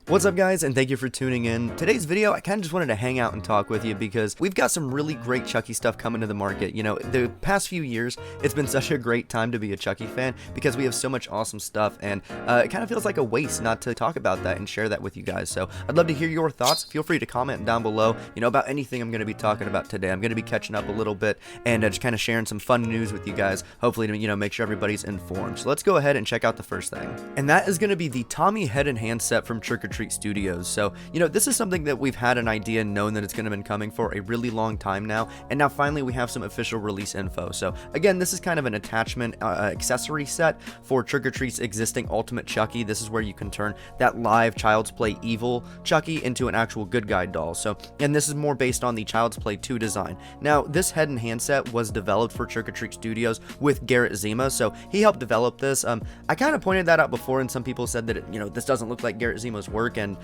What's up guys, and thank you for tuning in. Today's video, I kind of just wanted to hang out and talk with you because we've got some really great Chucky stuff coming to the market. You know, the past few years, it's been such a great time to be a Chucky fan because we have so much awesome stuff, and it kind of feels like a waste not to talk about that and share that with you guys. So I'd love to hear your thoughts. Feel free to comment down below, about anything I'm going to be talking about today. I'm going to be catching up a little bit and just kind of sharing some fun news with you guys, hopefully to, make sure everybody's informed. So let's go ahead and check out the first thing. And that is going to be the Tommy head and hand set from Trick or Treat Studios. So, this is something that we've had an idea and known that it's going to been coming for a really long time now, and now finally we have some official release info. So again, this is kind of an attachment accessory set for Trick or Treat's existing Ultimate Chucky. This is where you can turn that live Child's Play evil Chucky into an actual good guy doll. So, and this is more based on the Child's Play 2 design. Now, this head and hand set was developed for Trick or Treat Studios with Garrett Zima, so he helped develop this. I kind of pointed that out before, and some people said that this doesn't look like Garrett Zima's work, and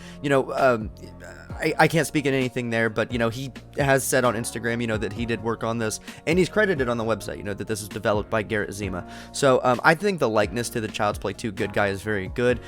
I can't speak in anything there, but he has said on Instagram that he did work on this, and he's credited on the website that this is developed by Garrett Zima. So I think the likeness to the Child's Play 2 good guy is very good.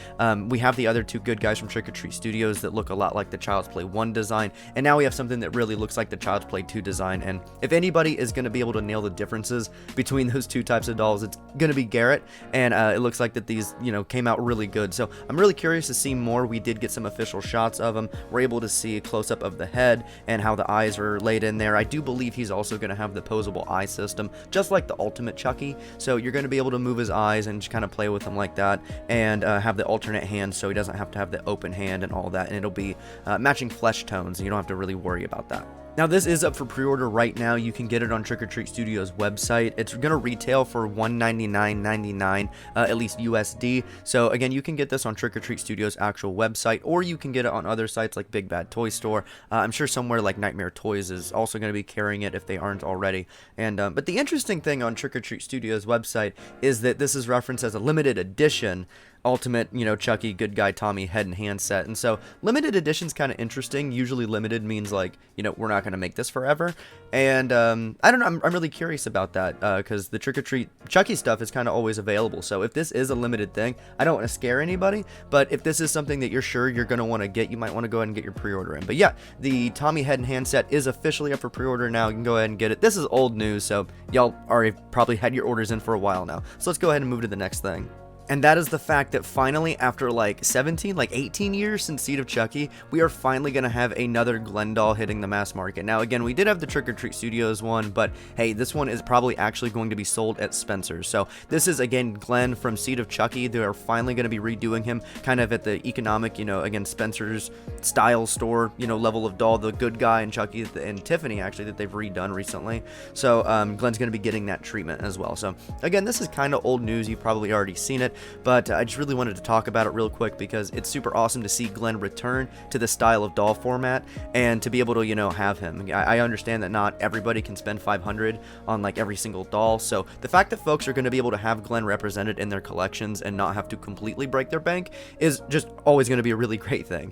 We have the other two good guys from Trick or Treat Studios that look a lot like the Child's Play 1 design, and now we have something that really looks like the Child's Play 2 design. And if anybody is going to be able to nail the differences between those two types of dolls, it's going to be Garrett, and it looks like that these came out really good. So I'm really curious to see more. We did get some official shots of him. We're able to see a close-up of the head and how the eyes are laid in there. I do believe he's also going to have the posable eye system, just like the Ultimate Chucky. So you're going to be able to move his eyes and just kind of play with him like that, and have the alternate hand, so he doesn't have to have the open hand and all that, and it'll be matching flesh tones, and you don't have to really worry about that. Now, this is up for pre-order right now. You can get it on Trick or Treat Studios website. It's going to retail for $199.99, at least USD. So again, you can get this on Trick or Treat Studios actual website, or you can get it on other sites like Big Bad Toy Store. I'm sure somewhere like Nightmare Toys is also going to be carrying it if they aren't already. And but the interesting thing on Trick or Treat Studios website is that this is referenced as a limited edition Ultimate, Chucky Good Guy Tommy head and hand set. And so limited edition's kind of interesting. Usually limited means like, we're not going to make this forever. And I don't know, I'm really curious about that because the Trick or Treat Chucky stuff is kind of always available. So if this is a limited thing, I don't want to scare anybody, but if this is something that you're sure you're going to want to get, you might want to go ahead and get your pre-order in. But yeah, the Tommy head and hand set is officially up for pre-order now. You can go ahead and get it. This is old news, so y'all already probably had your orders in for a while now. So let's go ahead and move to the next thing. And that is the fact that finally, after like 18 years since Seed of Chucky, we are finally going to have another Glen doll hitting the mass market. Now, again, we did have the Trick or Treat Studios one, but hey, this one is probably actually going to be sold at Spencer's. So this is, again, Glen from Seed of Chucky. They are finally going to be redoing him kind of at the economic, again, Spencer's style store, level of doll, the good guy and Chucky and Tiffany, actually, that they've redone recently. So Glen's going to be getting that treatment as well. So again, this is kind of old news. You've probably already seen it, but I just really wanted to talk about it real quick because it's super awesome to see Glen return to the style of doll format and to be able to, have him. I understand that not everybody can spend $500 on like every single doll, so the fact that folks are going to be able to have Glen represented in their collections and not have to completely break their bank is just always going to be a really great thing.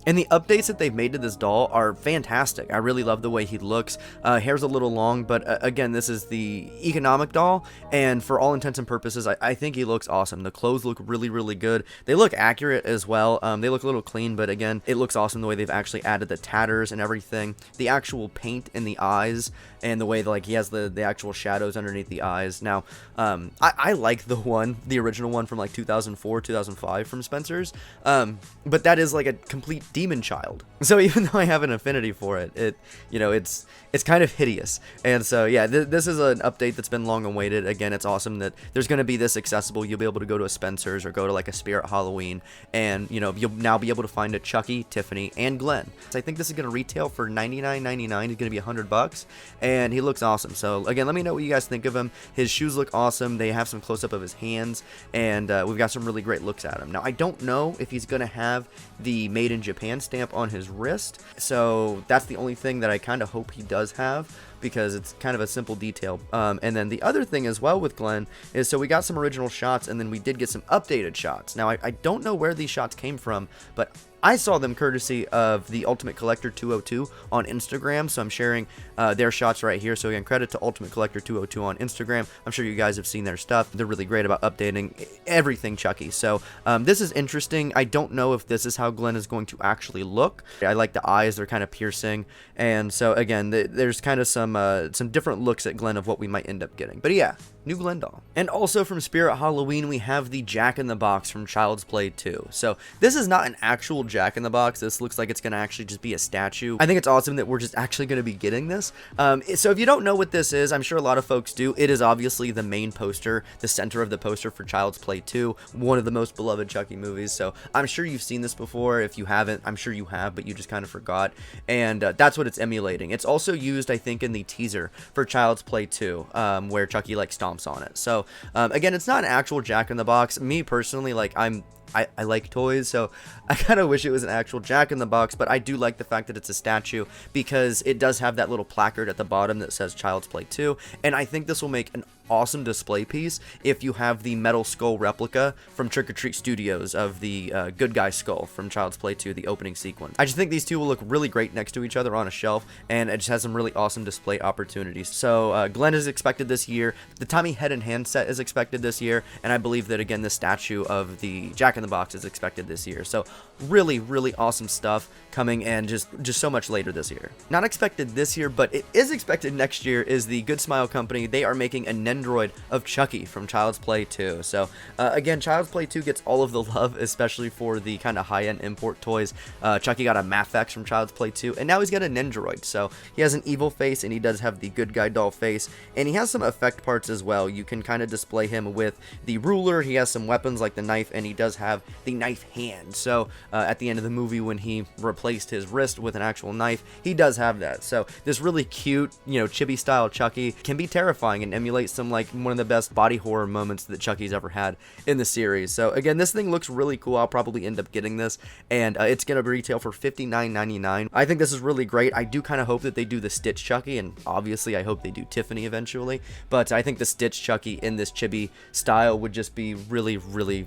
And the updates that they've made to this doll are fantastic. I really love the way he looks. Hair's a little long, but again, this is the economic doll, and for all intents and purposes, I think he looks awesome. The clothes look really, really good. They look accurate as well. They look a little clean, but again, it looks awesome the way they've actually added the tatters and everything. The actual paint in the eyes and the way that, like, he has the actual shadows underneath the eyes. Now, I like the original one from like 2004, 2005 from Spencer's, but that is like a complete demon child. So even though I have an affinity for it, it's kind of hideous. And so yeah, this is an update that's been long awaited. Again, it's awesome that there's going to be this accessible. You'll be able to go to a Spencer's or go to like a Spirit Halloween, and you'll now be able to find a Chucky, Tiffany, and Glen. So I think this is going to retail for $99.99. It's going to be $100, and he looks awesome. So again, let me know what you guys think of him. His shoes look awesome. They have some close-up of his hands, and we've got some really great looks at him. Now, I don't know if he's going to have the Made in Japan stamp on his wrist, so that's the only thing that I kind of hope he does have. because it's kind of a simple detail. And then the other thing as well with Glen is, so we got some original shots, and then we did get some updated shots. Now, I don't know where these shots came from, but I saw them courtesy of the Ultimate Collector 202 on Instagram, so I'm sharing their shots right here. So again, credit to Ultimate Collector 202 on Instagram. I'm sure you guys have seen their stuff. They're really great about updating everything Chucky. So this is interesting. I don't know if this is how Glen is going to actually look. I like the eyes. They're kind of piercing. And so again, there's kind of some different looks at Glen of what we might end up getting. But yeah, new Glen doll. And also from Spirit Halloween, we have the Jack-in-the-Box from Child's Play 2. So this is not an actual Jack-in-the-Box. This looks like it's going to actually just be a statue. I think it's awesome that we're just actually going to be getting this. So if you don't know what this is, I'm sure a lot of folks do. It is obviously the main poster, the center of the poster for Child's Play 2, one of the most beloved Chucky movies. So I'm sure you've seen this before. If you haven't, I'm sure you have, but you just kind of forgot. And that's what it's emulating. It's also used, I think, in the teaser for Child's Play 2, where Chucky like stomps on it. So again, it's not an actual Jack-in-the-Box. Me personally, like I like toys, so I kind of wish it was an actual Jack-in-the-Box, but I do like the fact that it's a statue because it does have that little placard at the bottom that says Child's Play 2, and I think this will make an awesome display piece if you have the metal skull replica from Trick or Treat Studios of the good guy skull from Child's Play 2, the opening sequence. I just think these two will look really great next to each other on a shelf, and it just has some really awesome display opportunities. So Glen is expected this year, the Tommy Head and Hand set is expected this year, and I believe that again the statue of the Jack-in-the-Box is expected this year. So really, really awesome stuff coming, and just so much later this year. Not expected this year, but it is expected next year, is the Good Smile Company. They are making a Nendroid of Chucky from Child's Play 2. So again, Child's Play 2 gets all of the love, especially for the kind of high-end import toys. Chucky got a Mafex from Child's Play 2, and now he's got a Nendroid. So he has an evil face, and he does have the good guy doll face, and he has some effect parts as well. You can kind of display him with the ruler. He has some weapons like the knife, and he does have the knife hand. So at the end of the movie, when he replaced his wrist with an actual knife, he does have that. So this really cute, you know, chibi style Chucky can be terrifying and emulate some like one of the best body horror moments that Chucky's ever had in the series. So again, this thing looks really cool. I'll probably end up getting this, and it's gonna retail for $59.99. I think this is really great. I do kind of hope that they do the Stitch Chucky, and obviously I hope they do Tiffany eventually, but I think the Stitch Chucky in this chibi style would just be really, really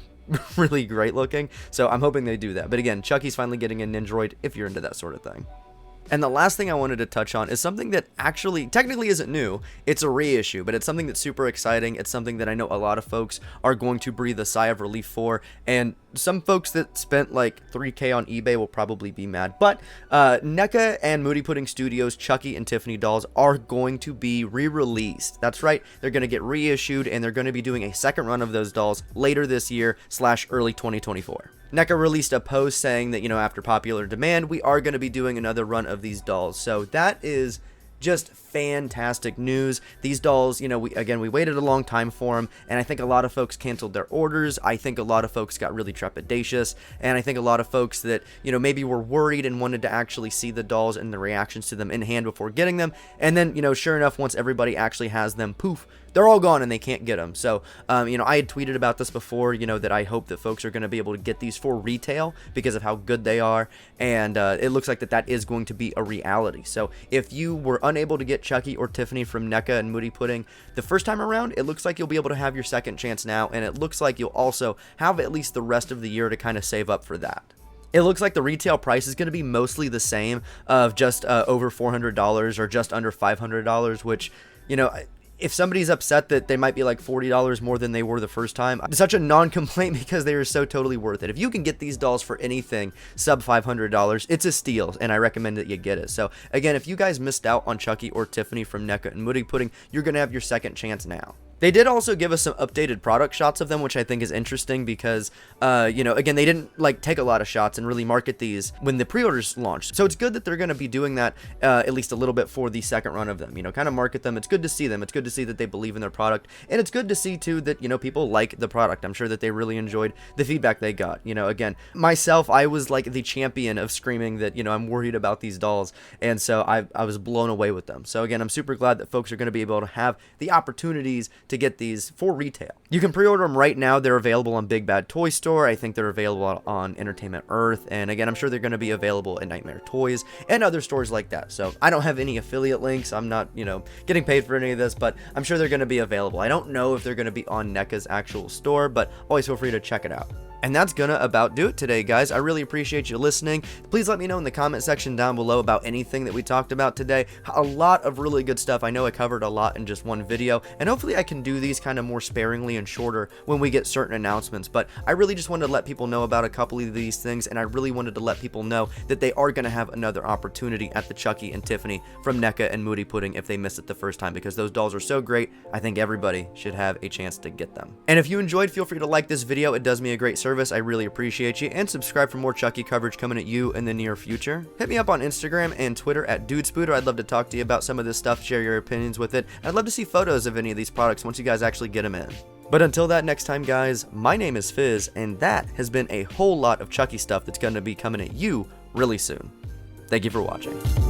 really great looking. So I'm hoping they do that. But again, Chucky's finally getting a Nendroid if you're into that sort of thing. And the last thing I wanted to touch on is something that actually technically isn't new. It's a reissue, but it's something that's super exciting. It's something that I know a lot of folks are going to breathe a sigh of relief for, and some folks that spent like $3K on eBay will probably be mad. But Neca and Moody Pudding Studios Chucky and Tiffany dolls are going to be re-released. That's right, they're going to get reissued, and they're going to be doing a second run of those dolls later this year / early 2024. Neca released a post saying that, you know, after popular demand, we are going to be doing another run of these dolls. So that is just fantastic news. These dolls, you know, we waited a long time for them, and I think a lot of folks canceled their orders. I think a lot of folks got really trepidatious, and I think a lot of folks that, you know, maybe were worried and wanted to actually see the dolls and the reactions to them in hand before getting them, and then, you know, sure enough, once everybody actually has them, poof, they're all gone and they can't get them. So, you know, I had tweeted about this before, you know, that I hope that folks are going to be able to get these for retail because of how good they are, and it looks like that is going to be a reality. So if you were unable to get Chucky or Tiffany from Neca and Moody Pudding the first time around, it looks like you'll be able to have your second chance now, and it looks like you'll also have at least the rest of the year to kind of save up for that. It looks like the retail price is going to be mostly the same, of just over $400 or just under $500, which, you know, if somebody's upset that they might be like $40 more than they were the first time, it's such a non-complaint because they are so totally worth it. If you can get these dolls for anything sub $500, it's a steal, and I recommend that you get it. So again, if you guys missed out on Chucky or Tiffany from Neca and Moody Pudding, you're going to have your second chance now. They did also give us some updated product shots of them, which I think is interesting because, you know, again, they didn't like take a lot of shots and really market these when the pre-orders launched. So it's good that they're going to be doing that at least a little bit for the second run of them, you know, kind of market them. It's good to see them. It's good to see that they believe in their product, and it's good to see too that, you know, people like the product. I'm sure that they really enjoyed the feedback they got. You know, again, myself, I was like the champion of screaming that, you know, I'm worried about these dolls, and so I was blown away with them. So again, I'm super glad that folks are going to be able to have the opportunities to get these for retail. You can pre-order them right now. They're available on Big Bad Toy Store. I think they're available on Entertainment Earth, and again, I'm sure they're going to be available at Nightmare Toys and other stores like that. So I don't have any affiliate links. I'm not, getting paid for any of this, but I'm sure they're going to be available. I don't know if they're going to be on Neca's actual store, but always feel free to check it out. And that's gonna about do it today, guys. I really appreciate you listening. Please let me know in the comment section down below about anything that we talked about today. A lot of really good stuff. I know I covered a lot in just one video, and hopefully I can do these kind of more sparingly and shorter when we get certain announcements. But I really just wanted to let people know about a couple of these things, and I really wanted to let people know that they are gonna have another opportunity at the Chucky and Tiffany from Neca and Moody Pudding if they miss it the first time, because those dolls are so great. I think everybody should have a chance to get them. And if you enjoyed, feel free to like this video. It does me a great service. I really appreciate you, and subscribe for more Chucky coverage coming at you in the near future. Hit me up on Instagram and Twitter at DudeSpooter. I'd love to talk to you about some of this stuff, share your opinions with it. I'd love to see photos of any of these products once you guys actually get them in. But until that next time, guys, my name is Fizz, and that has been a whole lot of Chucky stuff that's going to be coming at you really soon. Thank you for watching.